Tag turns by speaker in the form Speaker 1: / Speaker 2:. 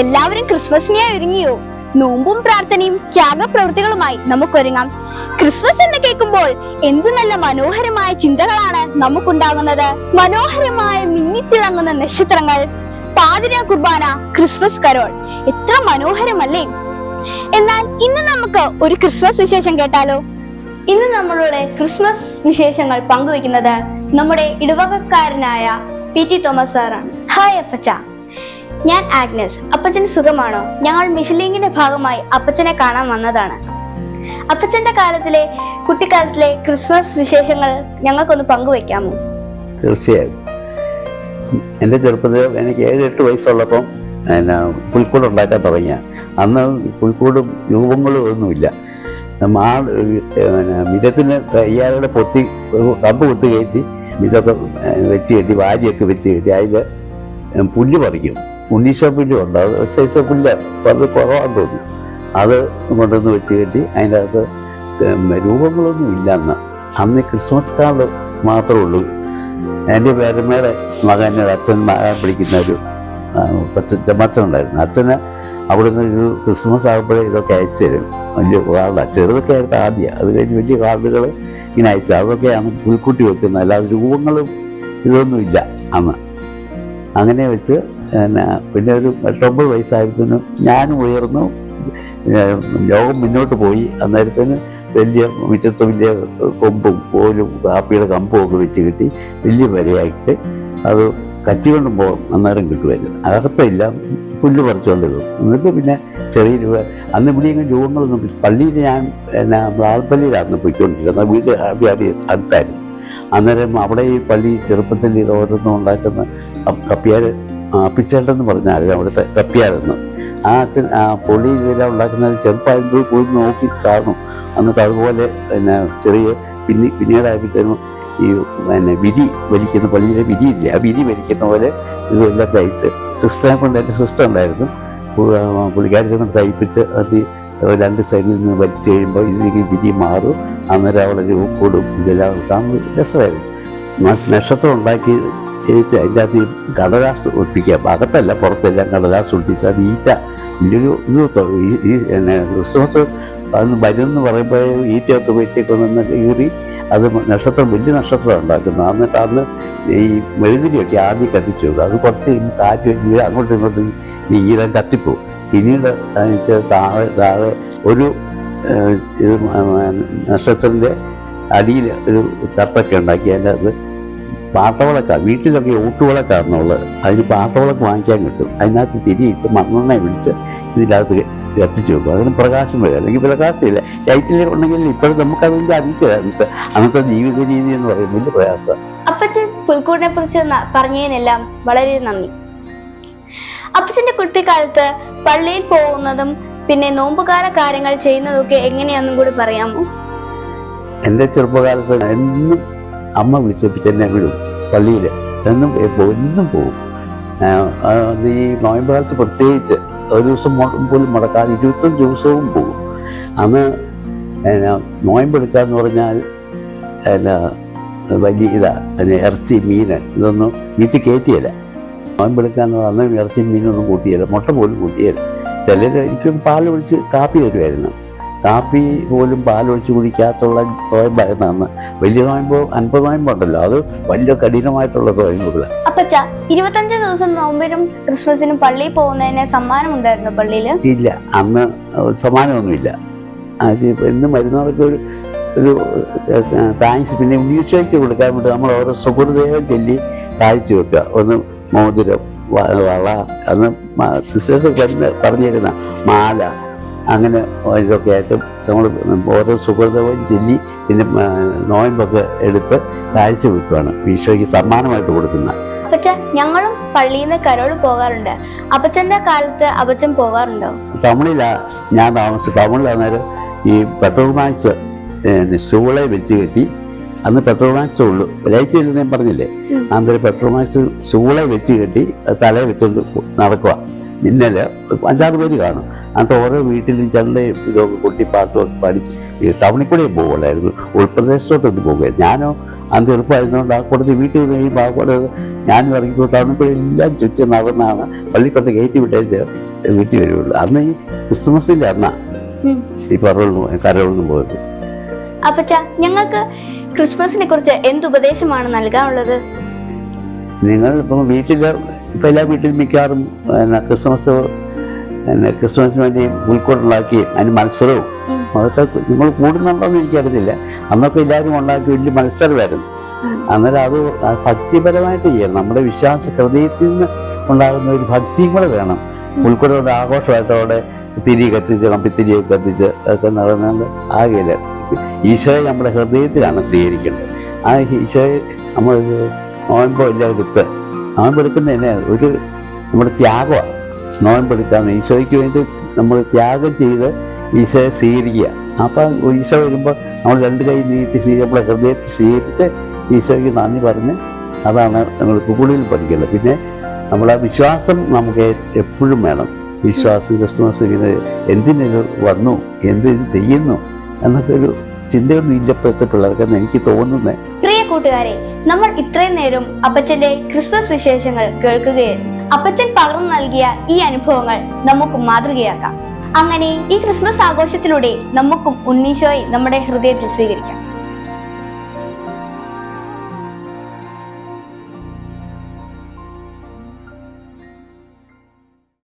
Speaker 1: എല്ലാവരും ക്രിസ്മസിനായി ഒരുങ്ങിയോ? നോമ്പും പ്രാർത്ഥനയും ത്യാഗപ്രവൃത്തികളുമായി നമുക്കൊരുങ്ങാം. ക്രിസ്മസ് എന്ന് കേൾക്കുമ്പോൾ എന്ത് നല്ല മനോഹരമായ ചിന്തകളാണ് നമുക്കുണ്ടാകുന്നത്. മനോഹരമായ മിന്നിത്തിളങ്ങുന്ന നക്ഷത്രങ്ങൾ, പാതിരാ കുർബാന, ക്രിസ്മസ് കരോൾ, എത്ര മനോഹരമല്ലേ? എന്നാൽ ഇന്ന് നമുക്ക് ഒരു ക്രിസ്മസ് വിശേഷം കേട്ടാലോ? ഇന്ന് നമ്മളുടെ ക്രിസ്മസ് വിശേഷങ്ങൾ പങ്കുവെക്കുന്നത് നമ്മുടെ ഇടവകക്കാരനായ PT തോമസ് സാറാണ്. ഹായ് അപ്പച്ച, ഞാൻ ആഗ്നസ്. അപ്പച്ചന് സുഖമാണോ? ഞങ്ങൾ മിഷലിങ്ങിന്റെ ഭാഗമായി അപ്പച്ചനെ കാണാൻ വന്നതാണ്. അപ്പച്ചന്റെ കുട്ടിക്കാലത്തിലെ ക്രിസ്മസ് വിശേഷങ്ങൾ ഞങ്ങൾക്കൊന്ന് പങ്കുവെക്കാമോ?
Speaker 2: തീർച്ചയായും. എൻ്റെ ചെറുപ്പത്തിൽ എനിക്ക് 7-8 വയസ്സുള്ളപ്പം പുൽക്കൂട് ഉണ്ടാക്കാൻ തുടങ്ങിയ അന്ന് പുൽക്കൂടും രൂപങ്ങളും ഒന്നുമില്ല. മിതത്തിന് ഇയാളുടെ പൊത്തി കമ്പ് കുത്തി കയറ്റി ഇതൊക്കെ വെച്ച് കെട്ടി വാരിയൊക്കെ വെച്ച് കെട്ടി അതിൽ പുല്ല് പറിക്കും. ഉണ്ണീശോ പുല്ലും ഉണ്ട്, അത് സൈസ് പുല്ല്, അത് കുറവാന്ന് തോന്നുന്നു. അത് കൊണ്ടുവന്ന് വെച്ച് കെട്ടി അതിൻ്റെ അകത്ത് രൂപങ്ങളൊന്നും ഇല്ല. അന്ന് ക്രിസ്മസ് കാർഡ് മാത്രമേ ഉള്ളൂ. എൻ്റെ പേരമ്മയുടെ മകനെ അച്ഛൻ പിടിക്കുന്ന ഒരു ചമ്മച്ചനുണ്ടായിരുന്നു. അച്ഛന് അവിടെ നിന്ന് ഒരു ക്രിസ്മസ് ആകുമ്പോഴേ ഇതൊക്കെ അയച്ചു തരും. വലിയ കാർഡാണ്, ചെറുതൊക്കെ ആയിട്ട് ആദ്യം, അത് കഴിഞ്ഞ് വലിയ കാർഡുകൾ ഇങ്ങനെ അയച്ചു. അതൊക്കെയാണ് പുൽക്കൂട്ടി വെക്കുന്നത്, അല്ലാതെ രൂപങ്ങളും ഇതൊന്നുമില്ല അന്ന്. അങ്ങനെ വെച്ച് പിന്നെ ഒരു 8-9 വയസ്സായപ്പോഴത്തേനും ഞാനും ഉയർന്നു, ലോകം മുന്നോട്ട് പോയി. അന്നേരത്തിന് വലിയ മുറ്റത്ത് വലിയ കൊമ്പും കോലും കാപ്പിയുടെ കമ്പും ഒക്കെ വെച്ച് കിട്ടി വലിയ വരയായിട്ട് അത് കച്ചി കൊണ്ടും പോകും. അന്നേരം കിട്ടുമായിരുന്നു. അകത്തില്ല, പുല്ല് പറിച്ചുകൊണ്ടിരുന്നു. എന്നിട്ട് പിന്നെ ചെറിയ രൂപ അന്ന് ഇവിടെയെങ്കിലും രൂപങ്ങളൊന്നും. പള്ളിയിൽ ഞാൻ ആൾപ്പള്ളിയിലായിരുന്നു പോയിക്കൊണ്ടിരുന്നത്. വീട് അടുത്തായിരുന്നു. അന്നേരം അവിടെ ഈ പള്ളി ചെറുപ്പത്തിൽ ഇത് ഓരോന്നും ഉണ്ടാക്കുന്ന കപ്പിയാർ അപ്പിച്ചേട്ടെന്ന് പറഞ്ഞാൽ അവിടുത്തെ കപ്പിയാരെന്ന് ആ അച്ഛൻ പൊള്ളി ഇതെല്ലാം ഉണ്ടാക്കുന്നത് ചെറുപ്പമായിട്ട് പോയി നോക്കി കാണും. എന്നിട്ട് അതുപോലെ ചെറിയ പിന്നീടായപ്പോഴത്തേനും ഈ വിരി വലിക്കുന്ന പള്ളിയിലെ വിരിയില്ലേ, ആ വിരി വലിക്കുന്ന പോലെ ഇതെല്ലാം തയ്ച്ച് സിസ്റ്ററെ കൊണ്ട്, എൻ്റെ സിസ്റ്റർ ഉണ്ടായിരുന്നു, പുള്ളിക്കാരത്തെ കൊണ്ട് തയ്പ്പിച്ച് അത് 2 സൈഡിൽ നിന്ന് വലിച്ചു കഴിയുമ്പോൾ ഇതിലേക്ക് വിരി മാറും. അന്നേരം അവിടെ രൂപക്കൂടും ഇതെല്ലാം കാണുമ്പോൾ രസമായിരുന്നു. നക്ഷത്രം ഉണ്ടാക്കി അതിൻ്റെ അകത്ത് കടലാസ് ഒട്ടിക്കുക, അകത്തല്ല പുറത്തെല്ലാം കടലാസ് ഒട്ടിച്ച് അത് ഈറ്റ വലിയൊരു ഈ ക്രിസ്മസ് അന്ന് വരുമെന്ന് പറയുമ്പോൾ ഈറ്റയൊക്കെ വീട്ടിലേക്കൊന്ന് കീറി അത് നക്ഷത്രം, വലിയ നക്ഷത്രം ഉണ്ടാക്കുന്നത്. എന്നിട്ട് അന്ന് ഈ മെഴുതിരിയൊക്കെ ആദ്യം കത്തിച്ചു വെക്കും. അത് കുറച്ച് കാറ്റ് വെച്ച് അങ്ങോട്ടും ഇങ്ങോട്ടും ഈരം കത്തിപ്പോവും. പിന്നീട് താഴെ ഒരു ഇത് നക്ഷത്രത്തിൻ്റെ അടിയിൽ ഒരു തട്ടൊക്കെ ഉണ്ടാക്കി അതിൻ്റെ അത് പാട്ടവിളക്കാണ്. വീട്ടിലൊക്കെ ഊട്ടുവിളക്കാണെന്നുള്ളത്. അതിന് പാട്ടവിളക്ക് വാങ്ങിക്കാൻ കിട്ടും. അതിനകത്ത് തിരിയിട്ട് മണ്ണെണ്ണ പിടിച്ച് ഇതിനകത്ത് കത്തിച്ചു വെക്കും. അതിന് പ്രകാശം വരും, അല്ലെങ്കിൽ പ്രകാശമില്ല. ലൈറ്റിൽ ഉണ്ടെങ്കിൽ ഇപ്പോഴും നമുക്കതിൻ്റെ അന്നത്തെ ജീവിത രീതി എന്ന് പറയുന്നത് വലിയ പ്രയാസമാണ്.
Speaker 1: അപ്പച്ചൻ പുൽക്കൂടിനെ കുറിച്ച് പറഞ്ഞതിനെല്ലാം വളരെ നന്ദി. അപ്പച്ചന്റെ കുട്ടിക്കാലത്ത് പള്ളിയിൽ പോകുന്നതും പിന്നെ നോമ്പുകാല കാര്യങ്ങൾ ചെയ്യുന്നതൊക്കെ എങ്ങനെയാണെന്നും കൂടി പറയാമോ?
Speaker 2: എൻ്റെ ചെറുപ്പകാലത്ത് എന്നും അമ്മ വിളിച്ചപ്പോൾ എന്നെ വിടും പള്ളിയിൽ. എന്നും പോകും. ഈ നോയമ്പ് പ്രത്യേകിച്ച് ഒരു ദിവസം പോലും മുടക്കാതെ 25 ദിവസവും പോകും. അന്ന് നോയമ്പെടുക്കാന്ന് പറഞ്ഞാൽ വലിയ ഇറച്ചി, മീൻ ഇതൊന്നും വീട്ടിൽ കയറ്റിയല്ല. നോയമ്പെടുക്കാന്ന് പറഞ്ഞാൽ ഇറച്ചി മീനൊന്നും കൂട്ടിയല്ല, മുട്ട പോലും കൂട്ടിയല്ല. ചിലർ എനിക്കും പാലൊഴിച്ച് കാപ്പി തരുമായിരുന്നു. കാപ്പി പോലും പാലൊഴിച്ച് കുടിക്കാത്തുള്ള നോയമ്പായിരുന്നു അന്ന്. വലിയ നോയമ്പോ 50 നോയമ്പുണ്ടല്ലോ, അത് വലിയ കഠിനമായിട്ടുള്ള നോയമ്പുകൾ.
Speaker 1: അപ്പച്ച 25 ദിവസം നോമ്പിനും ക്രിസ്മസിനും പള്ളിയിൽ പോകുന്നതിന് സമ്മാനം ഉണ്ടായിരുന്നു പള്ളിയിൽ?
Speaker 2: ഇല്ല, അന്ന് സമ്മാനമൊന്നുമില്ല. ഇന്ന് മരുന്നവർക്ക് ഒരു താങ്ക്സ്. പിന്നെ ഉണ്ണീശോയ്ക്ക് കൊടുക്കാൻ വേണ്ടി നമ്മൾ ഓരോ സുഹൃദേവം ചൊല്ലി കാഴ്ച വെക്കുക. ഒന്ന് മോതിരം, വള, അന്ന് സിസ്റ്റേഴ്സ് പറഞ്ഞിരുന്ന മാല, അങ്ങനെ ഇതൊക്കെ ആയിട്ടും നമ്മൾ ഓരോ സുഹൃതവും ചൊല്ലി പിന്നെ നോയമ്പൊക്കെ എടുത്ത് കാഴ്ച വെക്കുകയാണ് ഈശോയ്ക്ക് സമ്മാനമായിട്ട് കൊടുക്കുന്നത്.
Speaker 1: അപ്പച്ച, ഞങ്ങളും പള്ളിയിൽ നിന്ന് കരോൾ പോകാറുണ്ട്. അപ്പച്ചന്റെ കാലത്ത് അപ്പച്ചൻ പോകാറുണ്ടോ?
Speaker 2: തമിഴിലാണ് ഞാൻ താമസിച്ചത്. തമിഴിൽ അന്നേരം ഈ പെട്രോൾ മാക്സ് സ്റ്റൂളെ വെച്ച് കെട്ടി, അന്ന് പെട്രോൾ മാക്സ് ഉള്ളൂ, ലൈറ്റ് ഇല്ലെന്ന് ഞാൻ പറഞ്ഞില്ലേ. അന്നേരം പെട്രോൾ മാക്സ് സ്റ്റൂളെ വെച്ച് കെട്ടി തലയെ വെച്ചുകൊണ്ട് നടക്കുക. മിന്നല് 5-6 പേര് കാണും. എന്നിട്ട് ഓരോ വീട്ടിലും ചണ്ടയും ഇതൊക്കെ കൊട്ടി പാട്ടൊക്കെ പഠിച്ച് ഈ ടൗണിൽ കൂടെ പോകുമല്ലായിരുന്നു, ഉൾപ്രദേശത്തോട്ടൊന്നും പോകുകയായിരുന്നു. ഞാനോ അന്ന് ചെറുപ്പമായിരുന്നുകൊണ്ട് ആ കൂടത്ത് വീട്ടിൽ കഴിയുമ്പോൾ ആ കൂടെ ഞാനും ഇറങ്ങിപ്പോൾ ടൗണിൽ കൂടെ എല്ലാം ചുറ്റും നടന്നാണ് പള്ളിപ്പുറത്ത് കയറ്റി വിട്ടേച്ച് വീട്ടിൽ വരുള്ളൂ. അന്ന് ഈ ക്രിസ്മസിന്റെ അന്നാ ഈ കരോളിനും പോയത്.
Speaker 1: അപ്പച്ച, ഞങ്ങൾക്ക് ക്രിസ്മസിനെ കുറിച്ച് എന്ത് ഉപദേശമാണ് നൽകാനുള്ളത്?
Speaker 2: നിങ്ങൾ ഇപ്പം വീട്ടില് ഇപ്പം എല്ലാ വീട്ടിലും മിക്കവാറും ക്രിസ്മസിന് വേണ്ടി ഉൾക്കൊണ്ടുണ്ടാക്കി അതിന് മത്സരവും അതൊക്കെ നിങ്ങൾ കൂടുന്നുണ്ടോയെന്ന് എനിക്കറിയില്ല. അന്നൊക്കെ എല്ലാവരും ഉണ്ടാക്കി വലിയ മത്സരമായിരുന്നു. അന്നേരം അത് ഭക്തിപരമായിട്ട് ചെയ്യണം. നമ്മുടെ വിശ്വാസ ഹൃദയത്തിൽ നിന്ന് ഉണ്ടാകുന്ന ഒരു ഭക്തിയും കൂടെ വേണം. ഉൾക്കൊള്ളുന്ന ആഘോഷമായിട്ട് അവിടെ തിരി കത്തിച്ച് കമ്പിത്തിരിയൊക്കെ കത്തിച്ച് ഒക്കെ നടന്നത് ആകെയില്ല. ഈശോയെ നമ്മുടെ ഹൃദയത്തിലാണ് സ്വീകരിക്കേണ്ടത്. ആ ഈശോയെ നമ്മൾ നോയമ്പെടുക്കുന്നതന്നെ ഒരു നമ്മുടെ ത്യാഗമാണ്. നോയമ്പെടുക്കാന്ന് ഈശോയ്ക്ക് വേണ്ടി നമ്മൾ ത്യാഗം ചെയ്ത് ഈശോയെ സ്വീകരിക്കുക. അപ്പം ഈശോ വരുമ്പോൾ നമ്മൾ 2 കൈ നീട്ടി നമ്മളെ ഹൃദയത്തിൽ സ്വീകരിച്ച് ഈശോയ്ക്ക് നന്ദി പറഞ്ഞ് അതാണ് നമ്മൾ കൂടുതൽ പഠിക്കേണ്ടത്. പിന്നെ നമ്മളെ വിശ്വാസം നമുക്ക് എപ്പോഴും വേണം. വിശ്വാസം ക്രിസ്തുമസ് ഇങ്ങനെ എന്തിനു വന്നു, എന്തിനു ചെയ്യുന്നു എന്നൊക്കെ ഒരു ചിന്തയൊന്നും ഇല്ലപ്പോഴത്തെ പിള്ളേർക്കെന്ന് എനിക്ക് തോന്നുന്നത്.
Speaker 1: പ്രിയ കൂട്ടുകാരെ, നമ്മൾ ഇത്രയും നേരം അപ്പച്ചന്റെ ക്രിസ്മസ് വിശേഷങ്ങൾ കേൾക്കുകയായിരുന്നു. അപ്പച്ചൻ പകർന്നു നൽകിയ ഈ അനുഭവങ്ങൾ നമുക്ക് മാതൃകയാക്കാം. അങ്ങനെ ഈ ക്രിസ്മസ് ആഘോഷത്തിലൂടെ നമുക്കും ഉണ്ണീശോയെ നമ്മുടെ ഹൃദയത്തിൽ സ്വീകരിക്കാം.